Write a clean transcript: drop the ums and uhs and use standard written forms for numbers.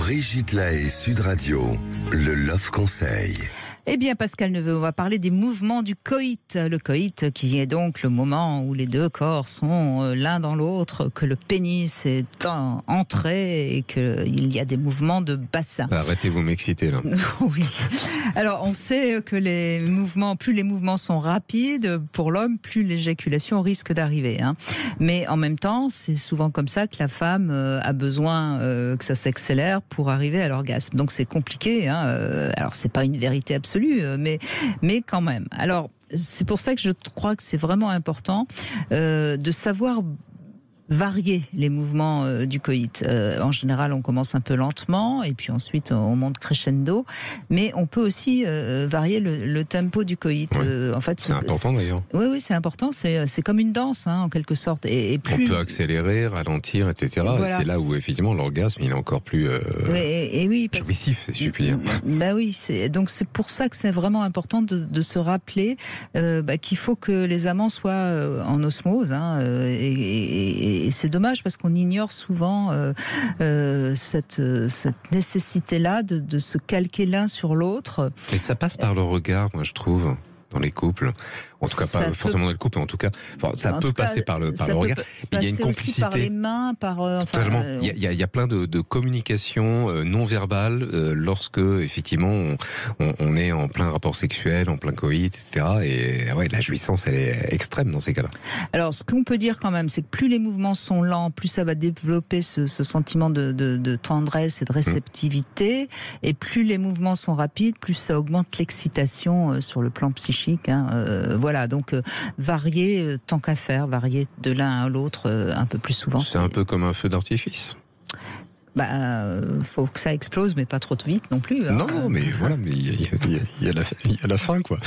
Brigitte Lahaie, Sud Radio, le Love Conseil. Eh bien, Pascal Neveu, on va parler des mouvements du coït. Le coït qui est donc le moment où les deux corps sont l'un dans l'autre, que le pénis est entré et qu'il y a des mouvements de bassin. Arrêtez, vous m'excitez là. Oui. Alors, on sait que plus les mouvements sont rapides pour l'homme, plus l'éjaculation risque d'arriver. Mais en même temps, c'est souvent comme ça que la femme a besoin que ça s'accélère pour arriver à l'orgasme. Donc, c'est compliqué. Alors, c'est pas une vérité absolue, mais quand même. Alors, c'est pour ça que je crois que c'est vraiment important de savoir varier les mouvements du coït. En général, on commence un peu lentement et puis ensuite on monte crescendo. Mais on peut aussi varier le tempo du coït. Oui. En fait, c'est important d'ailleurs. Oui, c'est important. C'est comme une danse, en quelque sorte. Et plus... On peut accélérer, ralentir, etc. Voilà. Et c'est là où effectivement l'orgasme il est encore plus oui, jouissif, si je puis dire. Ben oui, donc c'est pour ça que c'est vraiment important de se rappeler qu'il faut que les amants soient en osmose. Et c'est dommage parce qu'on ignore souvent cette nécessité-là de se calquer l'un sur l'autre. Et ça passe par le regard, moi je trouve, dans les couples. En tout cas, pas forcément dans le couple, en tout cas, ça peut passer par le regard. Il y a une complicité. Par les mains, totalement. Il y a plein de communications non verbales lorsque, effectivement, on est en plein rapport sexuel, en plein coït, etc. Et ouais, la jouissance, elle est extrême dans ces cas-là. Alors, ce qu'on peut dire quand même, c'est que plus les mouvements sont lents, plus ça va développer ce sentiment de tendresse et de réceptivité. Et plus les mouvements sont rapides, plus ça augmente l'excitation sur le plan psychique. Voilà, donc varier tant qu'à faire, varier de l'un à l'autre un peu plus souvent. C'est un peu comme un feu d'artifice. Faut que ça explose, mais pas trop vite non plus. Non, mais voilà, mais il y a la fin, quoi.